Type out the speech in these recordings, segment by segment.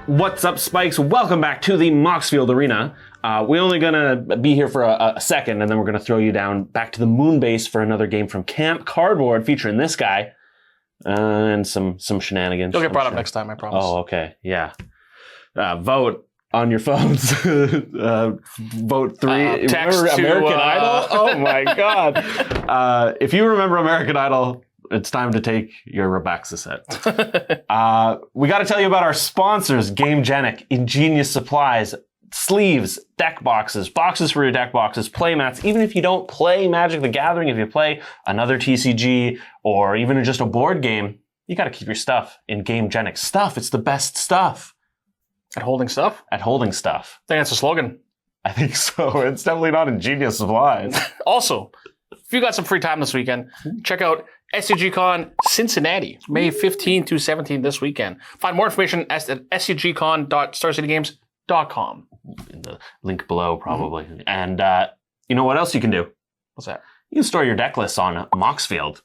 What's up, Spikes? Welcome back to the Moxfield Arena. We're only gonna be here for a second, and then we're gonna throw you down back to the moon base for another game from Camp Cardboard featuring this guy and some shenanigans. You'll get brought up next time, I promise. Oh, okay, yeah. Vote on your phones. Vote 3. Text to, American Idol. Oh my God! If you remember American Idol, it's time to take your Rebecca set. We got to tell you about our sponsors, Gamegenic, Ingenious Supplies, sleeves, deck boxes, boxes for your deck boxes, play mats. Even if you don't play Magic the Gathering, if you play another TCG or even just a board game, you got to keep your stuff in Gamegenic. Stuff, it's the best stuff. At holding stuff? At holding stuff. I think that's a slogan. I think so. It's definitely not Ingenious Supplies. Also, if you got some free time this weekend, check out SCGCon Cincinnati, May 15 to 17 this weekend. Find more information at scgcon.starcitygames.com. In the link below, probably. Mm-hmm. And you know what else you can do? What's that? You can store your deck lists on Moxfield.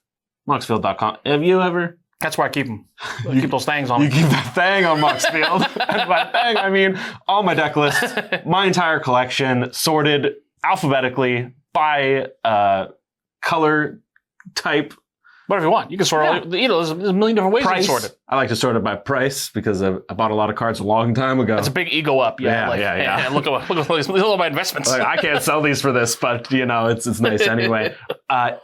Moxfield.com. Have you ever? That's where I keep them. I keep those things on. You keep that thing on Moxfield. And by thing, I mean all my deck lists, my entire collection, sorted alphabetically by color, type. Whatever you want. You can sort it. There's a million different ways price. you can sort it. I like to sort it by price because I bought a lot of cards a long time ago. That's a big ego up. Yeah. Look at all my investments. Like, I can't sell these for this, but it's nice anyway.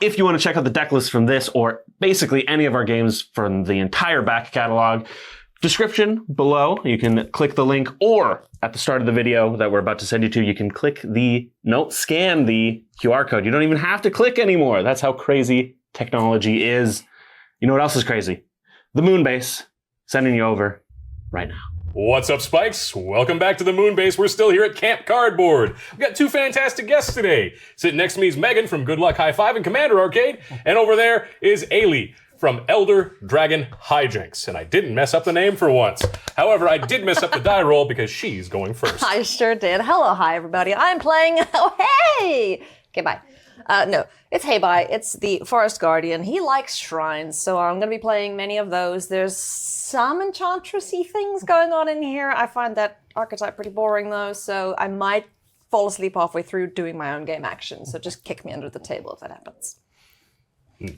If you want to check out the deck list from this or basically any of our games from the entire back catalog, description below, you can click the link, or at the start of the video that we're about to send you to, you can scan the QR code. You don't even have to click anymore. That's how crazy technology is. You know what else is crazy? The moon base, sending you over right now. What's up, Spikes? Welcome back to the moon base. We're still here at Camp Cardboard. We've got 2 fantastic guests today. Sitting next to me is Megan from Good Luck High Five and Commander Arcade, and over there is Ailey from Elder Dragon Hijinks. And I didn't mess up the name for once. However, I did mess up the die roll because she's going first. I sure did. Hello, hi, everybody. I'm playing... Oh, hey! Okay, bye. No, it's Hey Bye. It's the Forest Guardian. He likes shrines, so I'm going to be playing many of those. There's some enchantressy things going on in here. I find that archetype pretty boring, though, so I might fall asleep halfway through doing my own game action, so just kick me under the table if that happens.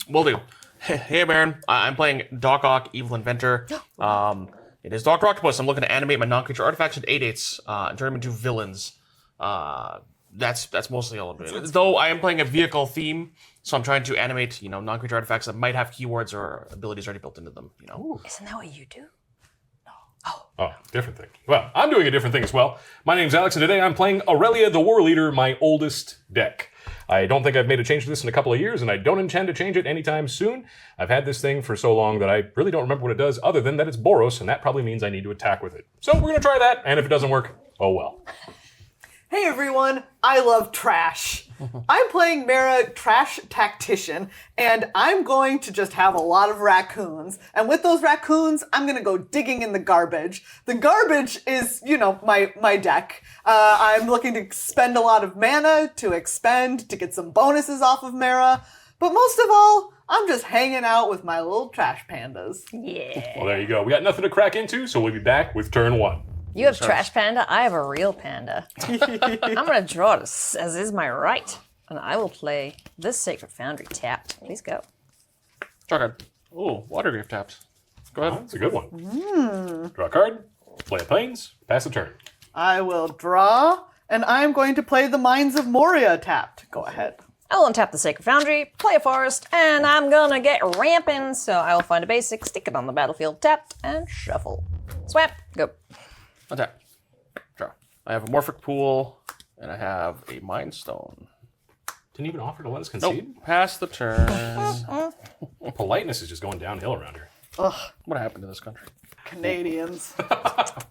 Will do. Hey, Baron. I'm playing Doc Ock, Evil Inventor. It is Dr. Octopus. I'm looking to animate my non-creature artifacts and 8/8s and turn them into villains. That's mostly all I'm doing. Though I am playing a vehicle theme, so I'm trying to animate, non-creature artifacts that might have keywords or abilities already built into them. Ooh, isn't that what you do? Oh, different thing. Well, I'm doing a different thing as well. My name's Alex, and today I'm playing Aurelia the War Leader, my oldest deck. I don't think I've made a change to this in a couple of years, and I don't intend to change it anytime soon. I've had this thing for so long that I really don't remember what it does, other than that it's Boros, and that probably means I need to attack with it. So we're going to try that, and if it doesn't work, oh well. Hey everyone, I love trash. I'm playing Muerra, Trash Tactician, and I'm going to just have a lot of raccoons. And with those raccoons, I'm gonna go digging in the garbage. The garbage is, my deck. I'm looking to spend a lot of mana to expend, to get some bonuses off of Muerra. But most of all, I'm just hanging out with my little trash pandas. Yeah. Well, there you go. We got nothing to crack into, so we'll be back with turn 1. You have Trash Panda, I have a real panda. I'm going to draw it as is my right. And I will play this Sacred Foundry tapped. Please go. Draw card. Ooh, Watergrave tapped. Go ahead. That's a good one. Draw a card, play a plains, pass a turn. I will draw, and I'm going to play the Mines of Moria tapped. Go ahead. I will untap the Sacred Foundry, play a forest, and I'm going to get ramping. So I will find a basic, stick it on the battlefield, tapped, and shuffle. Swap, go. Untap. Draw. I have a Morphic Pool, and I have a Mind Stone. Didn't even offer to let us concede? Nope. Pass the turn. Politeness is just going downhill around here. Ugh, What happened to this country? Canadians.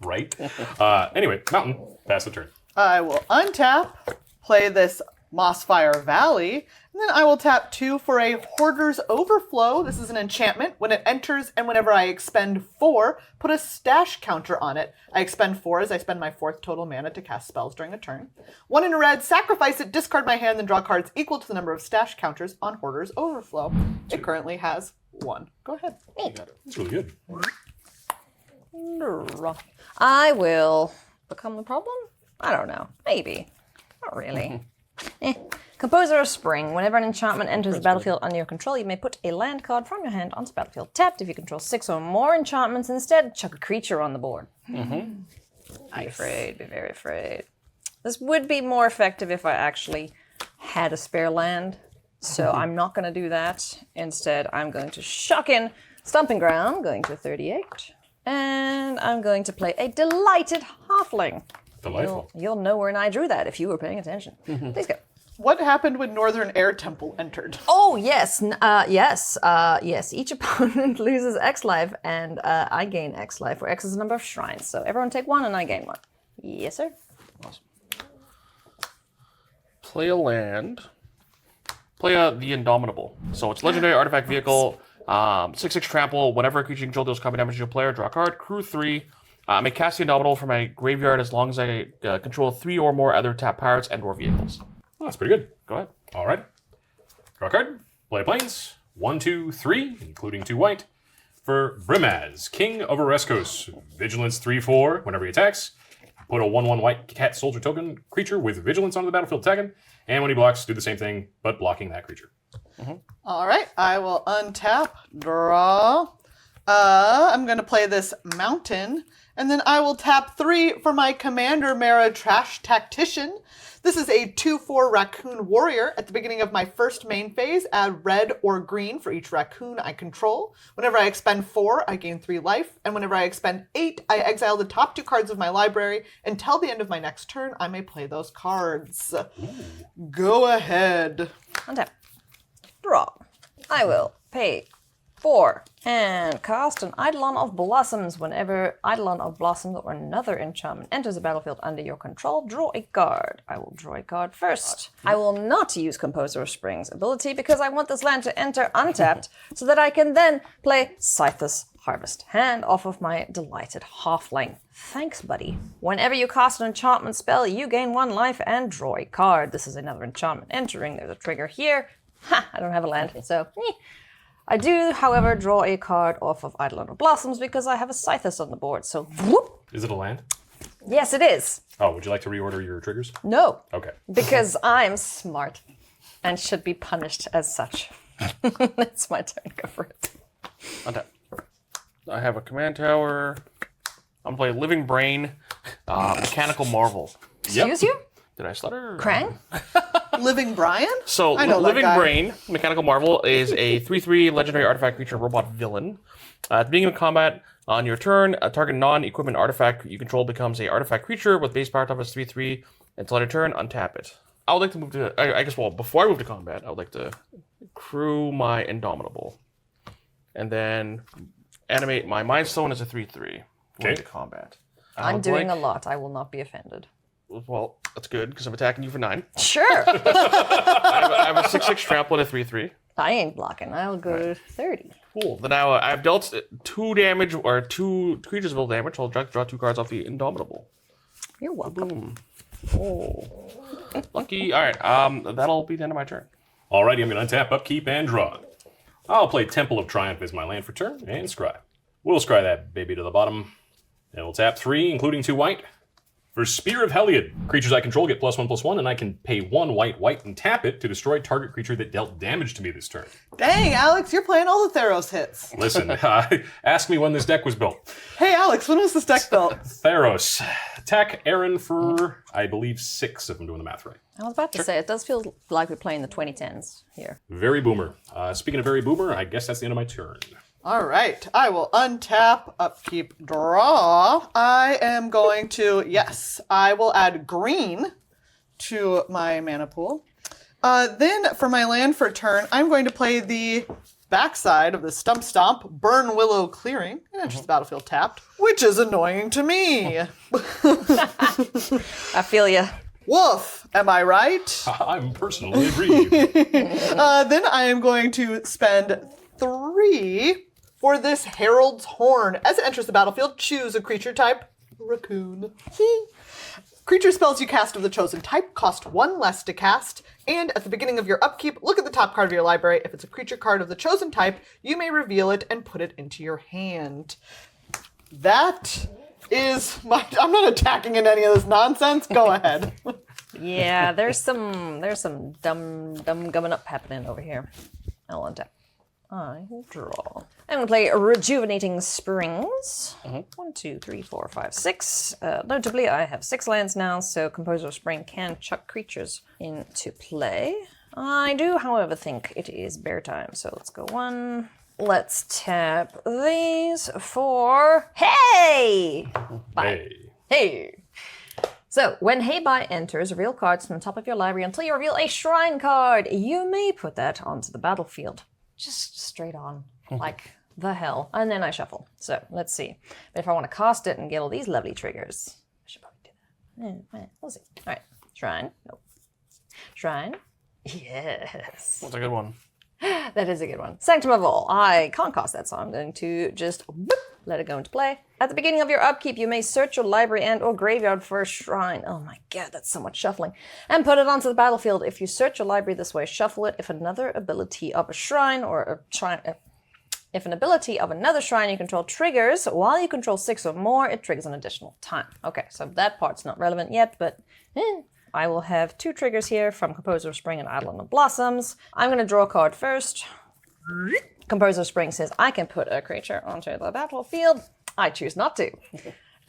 Right? Anyway, Mountain, pass the turn. I will untap, play this Mossfire Valley, and then I will tap 2 for a Hoarder's Overflow. This is an enchantment. When it enters and whenever I expend 4, put a stash counter on it. I expend 4 as I spend my 4th total mana to cast spells during a turn. 1 in a red, sacrifice it, discard my hand, then draw cards equal to the number of stash counters on Hoarder's Overflow. It currently has 1. Go ahead. That's really good. Draw. I will become the problem? I don't know. Maybe. Not really. Composer of Spring. Whenever an enchantment enters the battlefield under your control, you may put a land card from your hand onto the battlefield tapped. If you control 6 or more enchantments instead, chuck a creature on the board. Be afraid. Be very afraid. This would be more effective if I actually had a spare land. So I'm not going to do that. Instead, I'm going to shock in Stomping Ground, going to 38. And I'm going to play a Delighted Halfling. Delightful. You'll know when I drew that if you were paying attention. Please go. What happened when Northern Air Temple entered? Oh, yes. Yes. Each opponent loses X life, and I gain X life, where X is the number of shrines. So everyone take 1, and I gain 1. Yes, sir. Awesome. Play a land. Play the Indomitable. So it's legendary artifact vehicle. 6/6 trample. Whenever a creature you control deals combat damage to a player, draw a card. Crew 3. I may cast the Indomitable from my graveyard as long as I control 3 or more other tap pirates and/or vehicles. Oh, that's pretty good. Go ahead. All right. Draw a card. Play planes. 1, 2, 3, including 2 white. For Brimaz, King of Oreskos. Vigilance 3/4. Whenever he attacks, put a 1/1 white cat soldier token creature with vigilance onto the battlefield attacking. And when he blocks, do the same thing, but blocking that creature. All right, I will untap, draw. I'm going to play this Mountain, and then I will tap 3 for my Commander Mara Trash Tactician. This is a 2/4 Raccoon Warrior. At the beginning of my first main phase, add red or green for each raccoon I control. Whenever I expend 4, I gain 3 life, and whenever I expend 8, I exile the top 2 cards of my library. Until the end of my next turn, I may play those cards. Go ahead. Untap. Draw. I will pay 4 and cast an Eidolon of Blossoms. Whenever Eidolon of Blossoms or another enchantment enters the battlefield under your control, draw a card. I will draw a card first. I will not use Composer of Spring's ability because I want this land to enter untapped so that I can then play Scythus Harvest Hand off of my Delighted Halfling. Thanks, buddy. Whenever you cast an enchantment spell, you gain 1 life and draw a card. This is another enchantment entering. There's a trigger here. Ha! I don't have a land, so... I do, however, draw a card off of Eidolon of Blossoms because I have a Scythus on the board, so whoop! Is it a land? Yes, it is. Oh, would you like to reorder your triggers? No, Okay. because I'm smart and should be punished as such. It's my turn, go for it. Untap. I have a command tower. I'm going to play Living Brain, Mechanical Marvel. Excuse you? Did I stutter? Krang? Living Brian? So, I know that Living guy. Brain, Mechanical Marvel, is a 3/3 legendary artifact creature robot villain. At the beginning of combat, on your turn, a target non-equipment artifact you control becomes a artifact creature with base power toughness 3/3. Until your turn, untap it. I would like to move to, I guess, well, before I move to combat, I would like to crew my Indomitable. And then animate my Mind Stone as a 3/3. Okay. To combat. I'm doing a lot. I will not be offended. Well, that's good, because I'm attacking you for 9. Sure. I have a 6/6 trample and a 3/3. I ain't blocking. I'll go to 30. Cool. Then now I've dealt 2 damage, or 2 creatures will damage. I'll draw 2 cards off the Indomitable. You're welcome. Boom. Oh. Lucky. All right. That'll be the end of my turn. Alrighty, I'm going to untap, upkeep, and draw. I'll play Temple of Triumph as my land for turn, and scry. We'll scry that baby to the bottom. And we'll tap 3, including 2 white. For Spear of Heliod, creatures I control get +1/+1, and I can pay 1 white and tap it to destroy target creature that dealt damage to me this turn. Dang, Alex, you're playing all the Theros hits. Listen, ask me when this deck was built. Hey, Alex, when was this deck built? Theros. Attack Aaron for, I believe, 6, if I'm doing the math right. I was about to say, it does feel like we're playing the 2010s here. Very boomer. Speaking of very boomer, I guess that's the end of my turn. All right, I will untap, upkeep, draw. I am going to, yes, I will add green to my mana pool. Then for my land for turn, I'm going to play the backside of the Stomp, Burn Willow Clearing, and enters the battlefield tapped, which is annoying to me. I feel ya. Woof, am I right? I'm personally aggrieved. Then I am going to spend 3 for this Herald's Horn. As it enters the battlefield, choose a creature type. Raccoon. Creature spells you cast of the chosen type cost 1 less to cast, and at the beginning of your upkeep, look at the top card of your library. If it's a creature card of the chosen type, you may reveal it and put it into your hand. That is my. I'm not attacking in any of this nonsense. Go ahead. Yeah, there's some dumb gumming up happening over here. I'll untap. I will draw. I'm gonna play Rejuvenating Springs. 1, 2, 3, 4, 5, 6. Notably, I have 6 lands now, so Composer of Spring can chuck creatures into play. I do, however, think it is bear time, so let's go 1. Let's tap these for Hey! Bye. Hey! So, when Hey Bye enters, reveal cards from the top of your library until you reveal a shrine card. You may put that onto the battlefield. Just straight on, like the hell. And then I shuffle. So, let's see. But if I want to cast it and get all these lovely triggers, I should probably do that. We'll see. All right. Shrine. Nope. Shrine. Yes. That's a good one. That is a good one. Sanctum of All. I can't cast that, so I'm going to just boop, let it go into play. At the beginning of your upkeep, you may search your library and or graveyard for a shrine. Oh my god, that's so much shuffling. And put it onto the battlefield. If you search your library this way, shuffle it. If another ability of a shrine or a shrine... If an ability of another shrine you control triggers, while you control 6 or more, it triggers an additional time. Okay, so that part's not relevant yet, but... I will have 2 triggers here from Composer of Spring and Island of Blossoms. I'm going to draw a card first. Composer of Spring says I can put a creature onto the battlefield. I choose not to.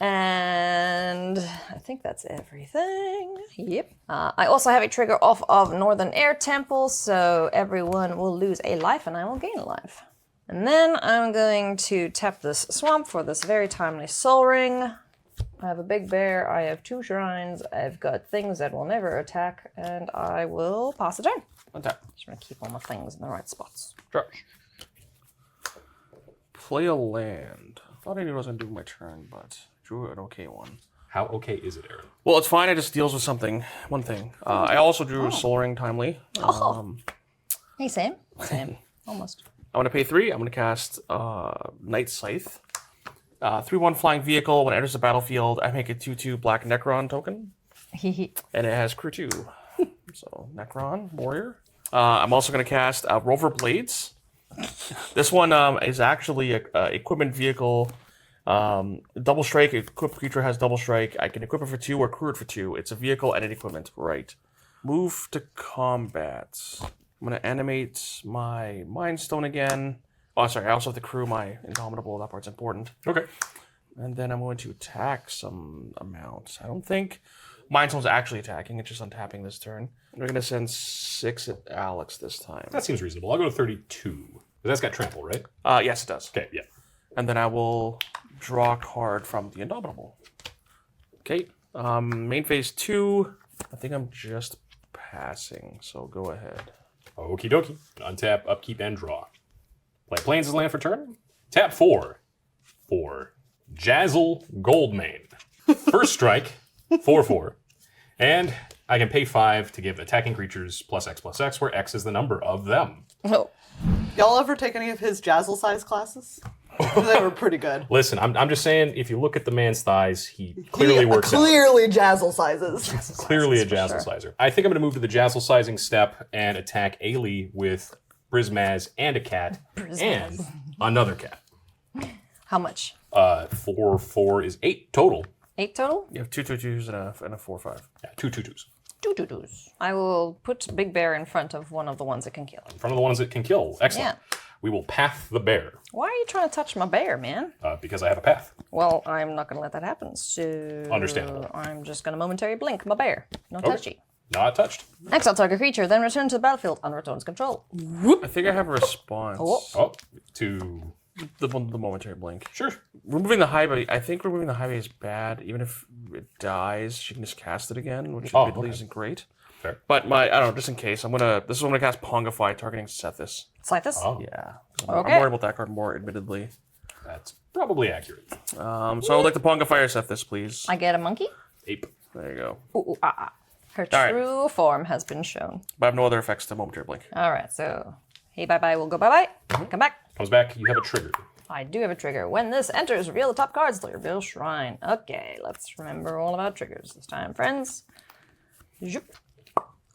And I think that's everything. Yep. I also have a trigger off of Northern Air Temple, so everyone will lose a life and I will gain a life. And then I'm going to tap this swamp for this very timely Soul Ring. I have a big bear, I have 2 shrines, I've got things that will never attack, and I will pass a turn. Untap. Just want to keep all my things in the right spots. Trash. Play a land. Thought I knew what I was going to do with my turn, but drew an okay one. How okay is it, Aaron? Well, it's fine. It just deals with something. One thing. I also drew a Soul Ring timely. Hey, Sam. Sam. Almost. I'm going to pay 3. I'm going to cast Night Scythe. 3/1 flying vehicle. When it enters the battlefield, I make a 2/2 black Necron token. And it has crew 2. So, Necron, warrior. I'm also going to cast Rover Blades. This one is actually a equipment vehicle. Double strike. Equipped creature has double strike. I can equip it for 2 or crew it for 2. It's a vehicle and an equipment. Right. Move to combat. I'm going to animate my Mind Stone again. Oh, sorry, I also have to crew my Indomitable. That part's important. Okay. And then I'm going to attack some amount. I don't think Mind Stone's actually attacking. It's just untapping this turn. We're going to send 6 at Alex this time. That seems reasonable. I'll go to 32. That's got trample, right? Yes, it does. Okay, yeah. And then I will draw a card from the Indomitable. Okay. Main phase 2. I think I'm just passing, so go ahead. Okie dokie. Untap, upkeep, and draw. Play Plains as land for turn. Tap 4 for Jazzle Goldmane. First strike, 4/4. And I can pay 5 to give attacking creatures +X/+X, where X is the number of them. Oh. Y'all ever take any of his Jazzle size classes? They were pretty good. Listen, I'm just saying, if you look at the man's thighs, he clearly works out. Clearly Jazzle sizes. Clearly a Jazzle sizer. I think I'm going to move to the Jazzle sizing step and attack Ailey with Brismaz and a cat and another cat. How much? 4/4 is 8 total. 8 total? You have 2 2/2s and a 4/5. Yeah, 2 2/2s. 2 2/2s. I will put Big Bear in front of one of the ones that can kill. In front of the ones that can kill. Excellent. Yeah. We will path the bear Why are you trying to touch my bear, man? because I have a path. Well, I'm not going to let that happen, so... Understandable. I'm just going to momentarily blink my bear. No touchy. Not touched. Exile target creature, then return to the battlefield under its own's control. I think I have a response. Oh, to... The momentary blink. Sure. Removing the high bay. I think removing the high bay is bad. Even if it dies, she can just cast it again, which admittedly isn't great. Fair. But I don't know, just in case, this is when I'm gonna cast Pongify, targeting Sethis. Scythus? Oh, Yeah. Okay. I'm worried about that card more, admittedly. that's probably accurate. So I would like to Pongify or Sethis, please. I get a monkey? Ape. There you go. Ooh, ah, ah. Her right. true form has been shown. But I have no other effects to momentary blink. All right, so hey, bye-bye, we'll go bye-bye. Come back. Comes back, you have a trigger. I do have a trigger. When this enters, reveal the top cards to your reveal shrine. Okay, let's remember all about triggers this time, friends. Zoop.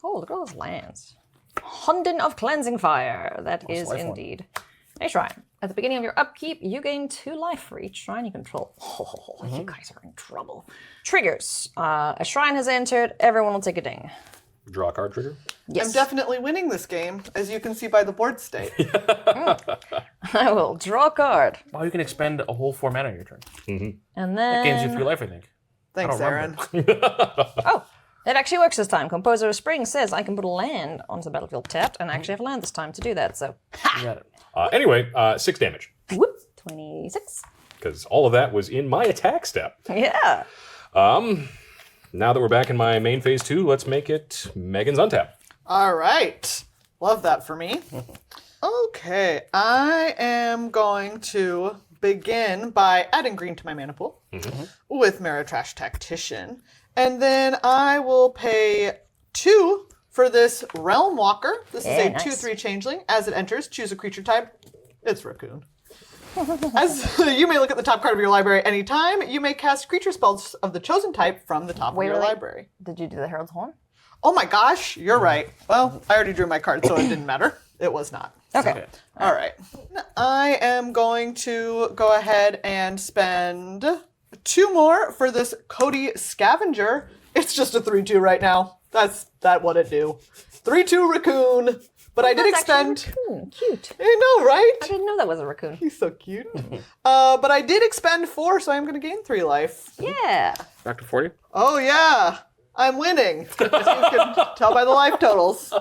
Oh, look at all those lands. Hundin of Cleansing Fire. That is life one? indeed a shrine. At the beginning of your upkeep, you gain 2 life for each shrine you control. Oh, you guys are in trouble. Triggers. A shrine has entered, everyone will take a ding. Draw a card trigger. Yes. I'm definitely winning this game, as you can see by the board state. I will draw a card. Wow, you can expend a whole 4 mana in your turn. And That gains you then... 3 life, I think. Thanks, don't Aaron. Oh, it actually works this time. Composer of Spring says I can put a land onto the battlefield tapped, and I actually have a land this time to do that, so... You got it. Anyway, 6 damage. Whoop! 26. Because all of that was in my attack step. Yeah. Now that we're back in my main phase 2, let's make it Megan's Untap. All right. Love that for me. Okay, I am going to begin by adding green to my mana pool with Muerra Trash Tactician. And then I will pay 2 for this Realm Walker. This is a nice. 2/3 changeling. As it enters, choose a creature type. It's Raccoon. As you may look at the top card of your library anytime, you may cast creature spells of the chosen type from the top of your really? library. Did you do the Herald's Horn? Oh my gosh, you're right. Well, I already drew my card, so it didn't matter. It was not. Okay. All right. I am going to go ahead and spend 2 more for this Cody Scavenger. It's just a 3/2 right now. That's what it do. 3/2 Raccoon. But I did That's actually expend. a raccoon. Cute. I know, right? I didn't know that was a raccoon. He's so cute. But I did expend 4, so I'm going to gain 3 life. Yeah. Back to 40. Oh yeah, I'm winning. As you can tell by the life totals.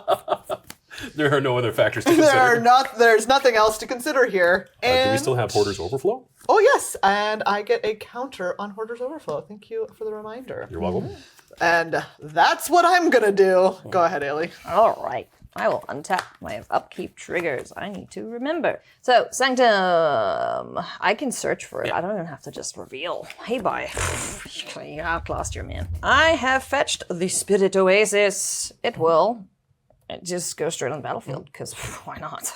There are no other factors to consider. There's nothing else to consider here. Do And we still have Hoarder's Overflow? oh yes, and I get a counter on Hoarder's Overflow. Thank you for the reminder. You're welcome. And that's what I'm gonna do. Go ahead, Ailey. All right. I will untap my upkeep triggers. I need to remember. So, Sanctum. I can search for it. I don't even have to just reveal. Hey, bye. You outclassed your man. I have fetched the Spirit Oasis. It will just go straight on the battlefield, because why not?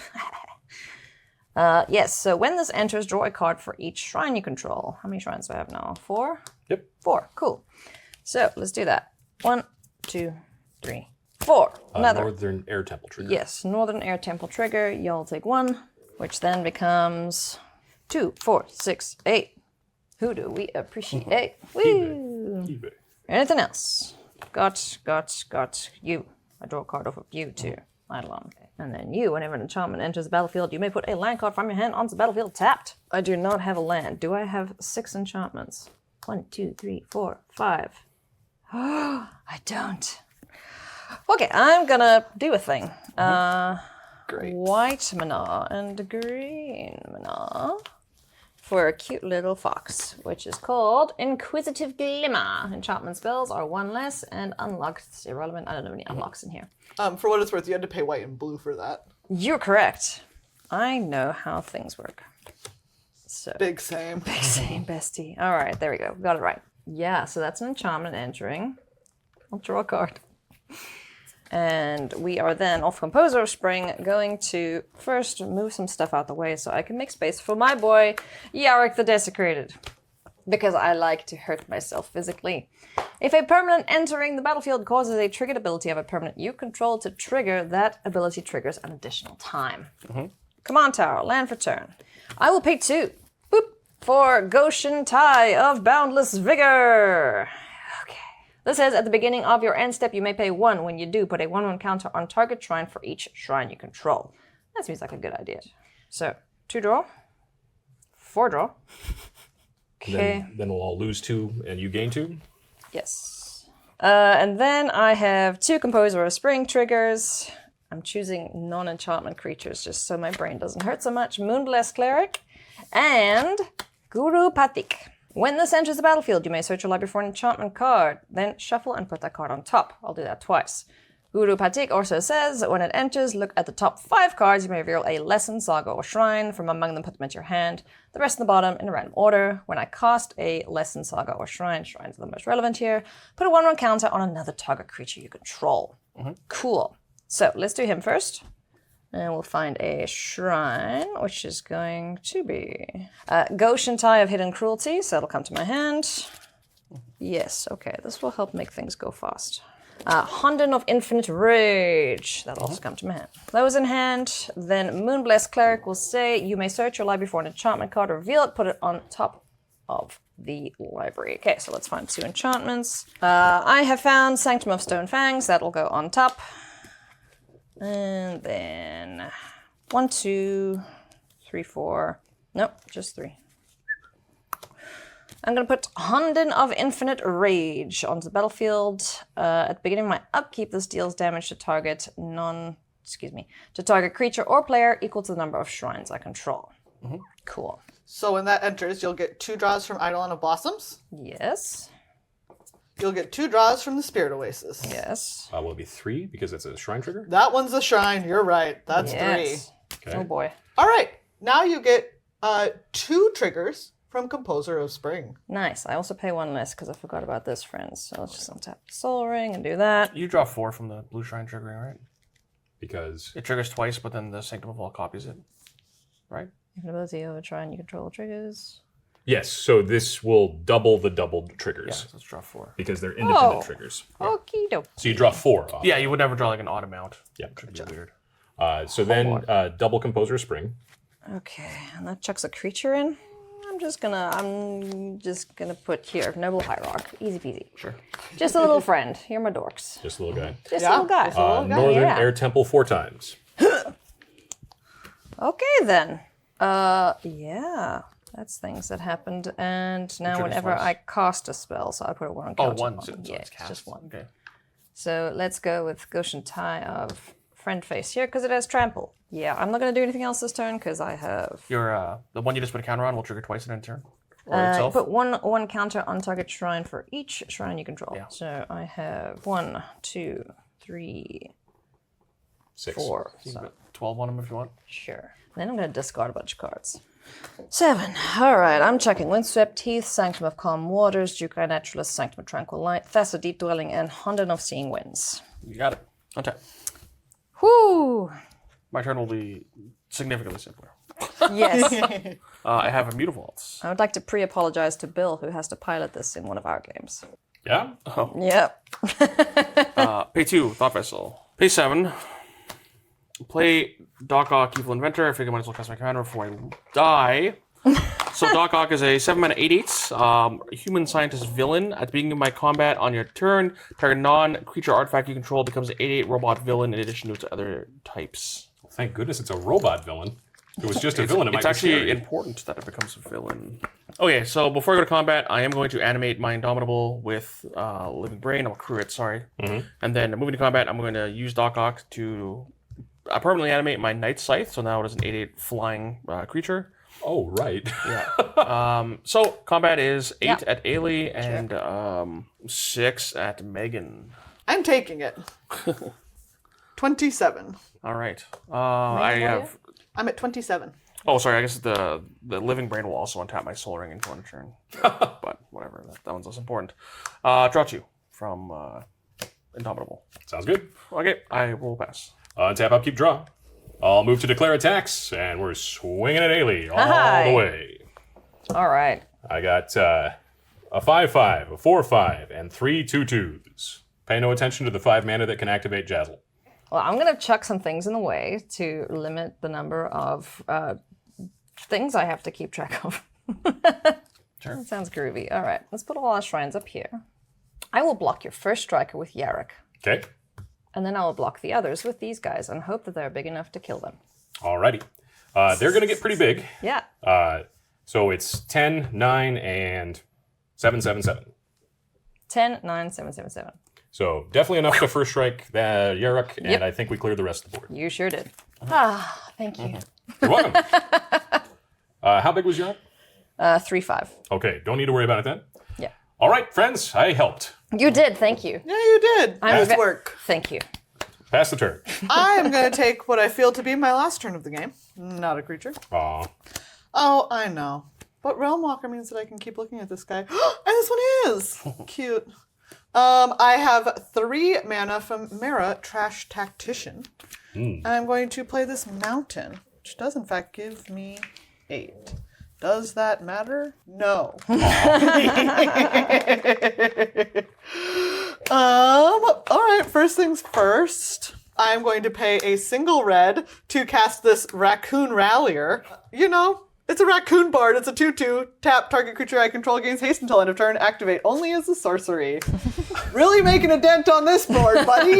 Yes, so when this enters, draw a card for each shrine you control. How many shrines do I have now? 4? Yep. 4. Cool. So, let's do that. 1, 2, 3, 4. Another. Northern Air Temple trigger. Yes, Northern Air Temple trigger. Y'all take 1, which then becomes 2, 4, 6, 8. Who do we appreciate? Woo! eBay. Anything else? Got you. I draw a card off of you too. Eidolon. And then you, whenever an enchantment enters the battlefield, you may put a land card from your hand onto the battlefield tapped. I do not have a land. Do I have 6 enchantments? 1, 2, 3, 4, 5. I don't. Okay, I'm gonna do a thing. Great. White mana and green mana for a cute little fox, which is called Inquisitive Glimmer. Enchantment spells are 1 less and unlocked. It's irrelevant. I don't have any unlocks in here. For what it's worth, you had to pay white and blue for that. You're correct. I know how things work. So Big same. same bestie. All right, there we go. Got it right. Yeah, so that's an enchantment entering. I'll draw a card. And we are then, off Composer of Spring, going to first move some stuff out the way so I can make space for my boy, Yarrick the Desecrated. Because I like to hurt myself physically. If a permanent entering the battlefield causes a triggered ability of a permanent you control to trigger, that ability triggers an additional time. Command Tower, land for turn. I will pay 2. Boop. For Goshen Tie of Boundless Vigor. This says, at the beginning of your end step, you may pay 1. When you do, put a 1/1 counter on target shrine for each shrine you control. That seems like a good idea. So, 2 draw. 4 draw. Okay. Then we'll all lose 2 and you gain 2. Yes. And then I have 2 Composer of Spring triggers. I'm choosing non-enchantment creatures just so my brain doesn't hurt so much. Moonblessed Cleric and Guru Patik. When this enters the battlefield, you may search your library for an enchantment card, then shuffle and put that card on top. I'll do that twice. Guru Patik also says that when it enters, look at the top 5 cards. You may reveal a lesson, saga, or shrine. From among them, put them into your hand. The rest in the bottom in a random order. When I cast a lesson, saga, or shrine, shrines are the most relevant here, put a 1/1 counter on another target creature you control. Cool. So let's do him first. And we'll find a shrine, which is going to be Goshen Tie of Hidden Cruelty, so that'll come to my hand. Yes, okay, this will help make things go fast. Honden of Infinite Rage. That'll also come to my hand. Those in hand. Then Moonblessed Cleric will say, you may search your library for an enchantment card, reveal it, put it on top of the library. Okay, so let's find 2 enchantments. I have found Sanctum of Stone Fangs. That'll go on top. And then 1, 2, 3, 4. Nope, just 3. I'm going to put Honden of Infinite Rage onto the battlefield. At the beginning of my upkeep, this deals damage to target target creature or player equal to the number of shrines I control. Cool. So when that enters, you'll get 2 draws from Eidolon of Blossoms. Yes. You'll get 2 draws from the Spirit Oasis. Yes. Will it be 3 because it's a shrine trigger? That one's a shrine. You're right. That's Yes. 3. Okay. Oh boy. All right. Now you get 2 triggers from Composer of Spring. Nice. I also pay 1 less because I forgot about this, friends. So let's just untap the Soul Ring and do that. You draw 4 from the blue shrine triggering, right? Because It triggers twice, but then the Sanctum of All copies it, right? You can ability over try and you control triggers. yes, so this will double the doubled triggers Yeah, so let's draw 4. because they're independent Oh. triggers. Okie doke. So you draw 4 off. Yeah, you would never draw like an odd amount. Yeah. Which would be weird. So then double Composer of Spring. Okay, and that chucks a creature in. I'm just gonna put here Noble Hierarch. Easy peasy. Sure. Just a little friend. You're my dorks. Just a little guy. Just Yeah, a little guy. just a little guy. Northern yeah. Air Temple 4 times. Okay then. Yeah. That's things that happened. And now triggers whenever twice. I cast a spell, so I put a 1 on Oh, counter. 1. So Yeah, it's cast. just 1. Okay. So let's go with Goshen Tai of Friend Face here because it has trample. Yeah, I'm not gonna do anything else this turn because I have Your the one you just put a counter on will trigger twice in a turn. Or you itself. put one counter on target shrine for each shrine you control. Yeah. So I have 1, 2, 3, 6. 4. You can So put 12 on them if you want. sure. Then I'm gonna discard a bunch of cards. 7. Alright, I'm checking Windswept Teeth, Sanctum of Calm Waters, Jukai Naturalist, Sanctum of Tranquil Light, Thassa Deep Dwelling, and Honden of Seeing Winds. You got it. Untap. Whoo! My turn will be significantly simpler. Yes. I have Immutavaults. I would like to pre-apologize to Bill, who has to pilot this in one of our games. Yeah? Yep. Pay 2, Thought Vessel. Pay 7. Play Doc Ock, Evil Inventor. I figure I might as well cast my commander before I die. So Doc Ock is a 7-mana 8/8 human scientist villain. At the beginning of my combat on your turn, target non-creature artifact you control becomes an 8/8 robot villain in addition to its other types. Thank goodness it's a robot villain. If it was just a villain, it might It's be actually scary. important that it becomes a villain. Okay, so before I go to combat, I am going to animate my Indomitable with Living Brain. I'll accrue it, sorry. And then moving to combat, I'm going to use Doc Ock to permanently animate my Night Scythe. So now it is an 8/8 flying creature. Oh, right. Yeah. So combat is 8 Yeah. at Ailey and 6 at Megan. I'm taking it. 27. All right. I have. I'm at 27. Oh, sorry. I guess the Living Brain will also untap my Soul Ring into one turn. But whatever. That one's less important. Draw 2 from Indomitable. Sounds good. Okay, I will pass. Tap up, keep draw. I'll move to declare attacks, and we're swinging at Ailey all Hi. the way. All right. I got a 5/5, a 4/5, and 3 2/2s. Pay no attention to the 5 mana that can activate Jazzle. Well, I'm going to chuck some things in the way to limit the number of things I have to keep track of. Sure. That sounds groovy. All right, let's put all our shrines up here. I will block your first striker with Yarok, Okay? and then I will block the others with these guys and hope that they're big enough to kill them. Alrighty. They're going to get pretty big. Yeah. So it's 10, 9, and 7, 7, 7. 10, 9, 7, 7, 7. So definitely enough to first strike the Yarok, and Yep. I think we cleared the rest of the board. You sure did. Ah, thank you. You're welcome. How big was Yarok? 3-5. Okay, don't need to worry about it then. Yeah. All right, friends, I helped. You did. Thank you. Yeah, you did. Nice ve- work. Thank you. Pass the turn. I am going to take what I feel to be my last turn of the game. Not a creature. Aw. Oh, I know. But Realm Walker means that I can keep looking at this guy. And this one is cute. I have 3 mana from Muerra, Trash Tactician. And I'm going to play this mountain, which does in fact give me 8. Does that matter? No. All right, first things first. I'm going to pay a single red to cast this Raccoon Rallier. You know, it's a Raccoon Bard. It's a 2/2. Tap, target creature I control gains haste until end of turn. Activate only as a sorcery. Really making a dent on this board, buddy.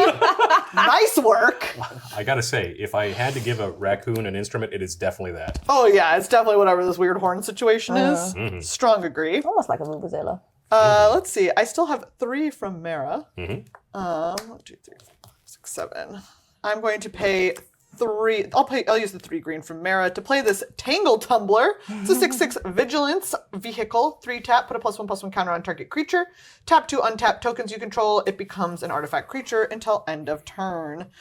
Nice work. I gotta say, if I had to give a raccoon an instrument, it is definitely that. Oh yeah, it's definitely whatever this weird horn situation is. Strong agree. Almost like a Vuvuzela. Let's see. I still have 3 from Muerra. 1, 2, 3, 4, 5, 6, 7. I'm going to pay 3. I'll use the 3 green from Muerra to play this Tangle Tumbler. It's a 6/6 Vigilance vehicle. 3 tap, put a +1/+1 counter on target creature. Tap 2 untap tokens you control. It becomes an artifact creature until end of turn.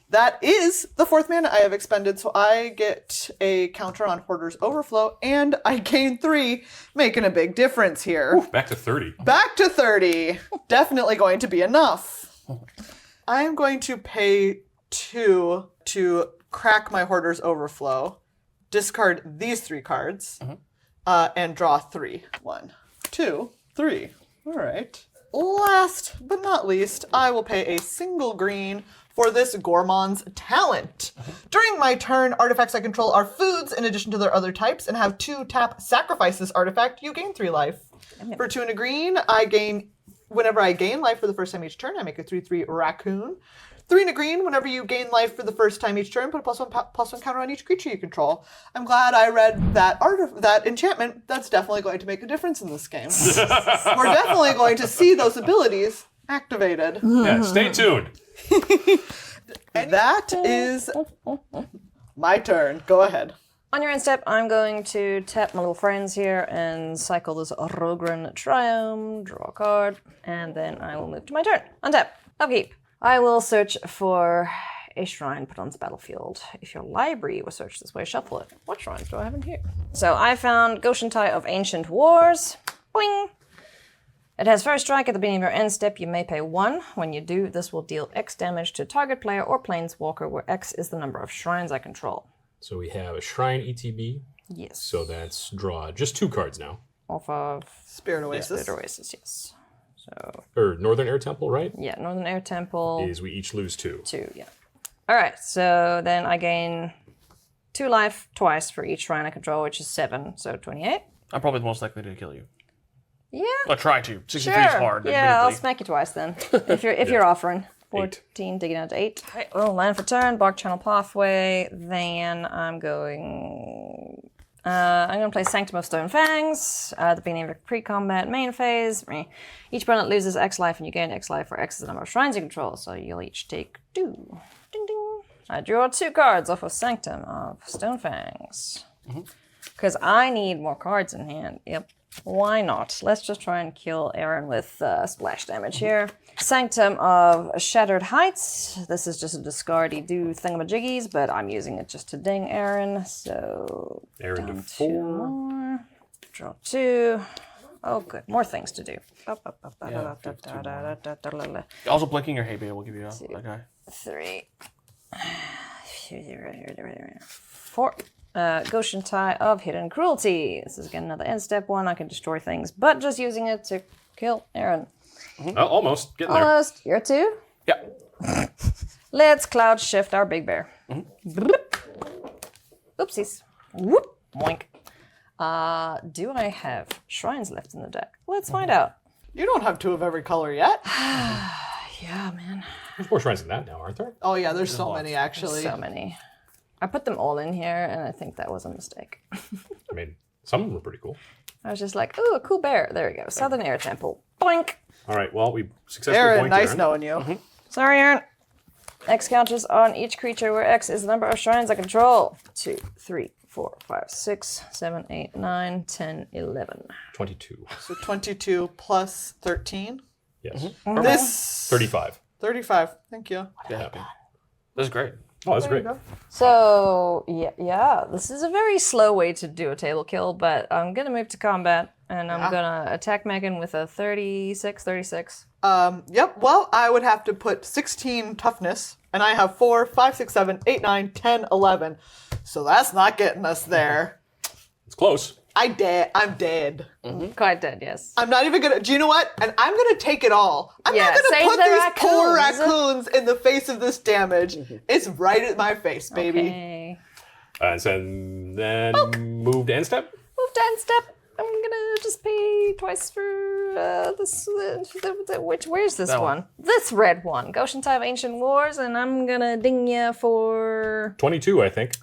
That is the 4th mana I have expended, so I get a counter on Hoarder's Overflow, and I gain 3, making a big difference here. Back to 30. Back to 30. Definitely going to be enough. I'm going to pay 2 to crack my Hoarder's Overflow, discard these 3 cards, and draw 3. 1, 2, 3. All right. Last but not least, I will pay a single green for this Gormon's Talent. During my turn, artifacts I control are foods in addition to their other types, and have 2 tap sacrifice this artifact. You gain 3 life. For 2 and a green, whenever I gain life for the first time each turn, I make a 3/3 raccoon. 3 and a green, whenever you gain life for the first time each turn, put a +1/+1 counter on each creature you control. I'm glad I read that enchantment. That's definitely going to make a difference in this game. We're definitely going to see those abilities activated. Yeah, stay tuned. That is my turn. Go ahead. On your end step, I'm going to tap my little friends here and cycle this Rogran Triumph, draw a card, and then I will move to my turn. Untap. Upkeep. I will search for a shrine put on this battlefield. If your library was searched this way, shuffle it. What shrines do I have in here? So I found Goshentai of Ancient Wars. Boing! It has first strike at the beginning of your end step. You may pay 1. When you do, this will deal X damage to target player or planeswalker, where X is the number of shrines I control. So we have a Shrine ETB. Yes. So that's draw just 2 cards now. Off of Spirit Oasis. Spirit Oasis, yes. So, Or Northern Air Temple, right? yeah, Northern Air Temple. Is we each lose 2. 2, yeah. Alright, so then I gain 2 life twice for each shrine I control, which is 7, so 28. I'm probably the most likely to kill you. Yeah. I'll try to. 63 Sure. is hard. Yeah, I'll admittedly. smack you twice then. If you're offering. 14, digging out to 8. Alright, well, land for turn, Bark Channel Pathway. Then I'm going to play Sanctum of Stone Fangs at the beginning of the pre-combat main phase. Each opponent loses X life and you gain X life, where X is the number of shrines you control, so you'll each take 2. Ding ding. I draw 2 cards off of Sanctum of Stone Fangs. Because I need more cards in hand. Yep. Why not? Let's just try and kill Aaron with splash damage here. Sanctum of Shattered Heights. This is just a discardy do thingamajiggies, but I'm using it just to ding Aaron. So Aaron to down 4. 2 more. Draw 2. Oh, good. More things to do. Also, blinking your hay bay will give you okay. 3. 4. Goshentai of Hidden Cruelty. This is again another end step 1. I can destroy things, but just using it to kill Aaron. Almost. Getting there. Almost. You're 2. Yeah. Let's cloud shift our big bear. Oopsies. Whoop. Boink. Do I have shrines left in the deck? Let's find out. You don't have 2 of every color yet. Yeah, man. There's more shrines than that now, aren't there? Oh yeah, there's so many actually. So many. I put them all in here, and I think that was a mistake. I mean, some of them were pretty cool. I was just like, ooh, a cool bear. There we go. Southern Air Temple. Boink. All right, well, we successfully Aaron, boinked nice Aaron. knowing you. Sorry, Aaron. X counters on each creature where X is the number of shrines I control. 2, 3, 4, 5, 6, 7, 8, 9, 10, 11. 22. So 22 plus 13. Yes. This 35. 35. Thank you. Yeah. This is great. Oh, that's great. So, yeah, this is a very slow way to do a table kill, but I'm going to move to combat, and I'm going to attack Megan with a 36. Yep. Well, I would have to put 16 toughness, and I have 4, 5, 6, 7, 8, 9, 10, 11. So that's not getting us there. It's close. I'm dead. Quite dead, yes. I'm not even gonna. Do you know what? And I'm gonna take it all. I'm Yeah, not gonna save put the these poor raccoons. raccoons in the face of this damage. It's right at my face, baby. Okay. So then move to end step. Move to end step. I'm gonna just pay twice for this. Where's this That one? one. This red one. Goshen Tide of Ancient Wars, and I'm gonna ding ya for. 22, I think.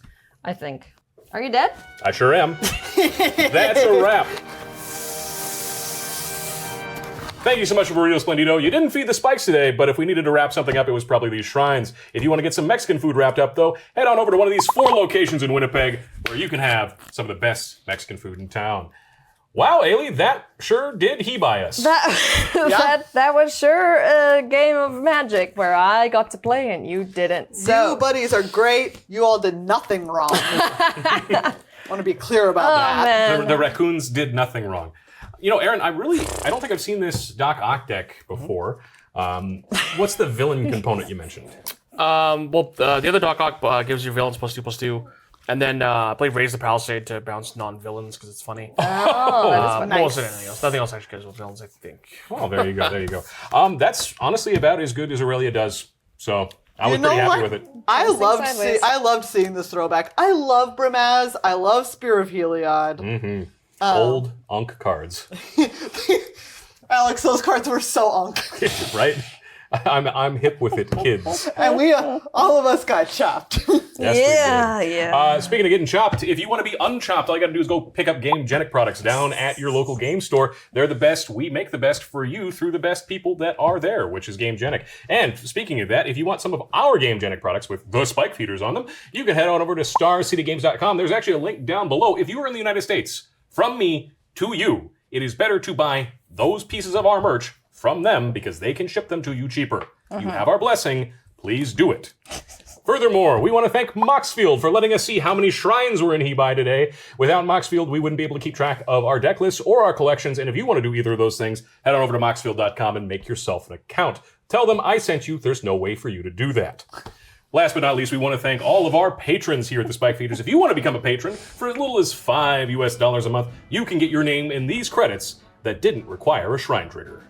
I think. Are you dead? I sure am. That's a wrap. Thank you so much for Burrito Splendido. You didn't feed the spikes today, but if we needed to wrap something up, it was probably these shrines. If you want to get some Mexican food wrapped up, though, head on over to one of these 4 locations in Winnipeg where you can have some of the best Mexican food in town. Wow, Ailey, that sure did he-buy us. That was sure a game of Magic where I got to play and you didn't. So You buddies are great. You all did nothing wrong. I want to be clear about that. man. The raccoons did nothing wrong. You know, Aaron, I don't think I've seen this Doc Ock deck before. What's the villain component you mentioned? The other Doc Ock gives you villains +2/+2. And then I played Raise the Palisade to bounce non-villains because it's funny. Oh, Most of anything else. Nothing else actually goes with villains, I think. Oh, there you go. That's honestly about as good as Aurelia does. So I was You know pretty happy what? with it. Sideways. I loved seeing this throwback. I love Brimaz. I love Spear of Heliod. Old Unk cards, Alex, those cards were so unk. right? I'm hip with it, kids. And we, all of us got chopped. Yes, we did. yeah. Speaking of getting chopped, if you want to be unchopped, all you got to do is go pick up Gamegenic products down at your local game store. They're the best. We make the best for you through the best people that are there, which is Gamegenic. And speaking of that, if you want some of our Gamegenic products with the spike feeders on them, you can head on over to starcitygames.com. There's actually a link down below. If you are in the United States, from me to you, it is better to buy those pieces of our merch from them because they can ship them to you cheaper. You have our blessing. Please do it. Furthermore, we want to thank Moxfield for letting us see how many shrines were in He-Buy today. Without Moxfield, we wouldn't be able to keep track of our deck lists or our collections. And if you want to do either of those things, head on over to moxfield.com and make yourself an account. Tell them I sent you. There's no way for you to do that. Last but not least, we want to thank all of our patrons here at the Spike Feeders. If you want to become a patron for as little as $5 US a month, you can get your name in these credits that didn't require a shrine trigger.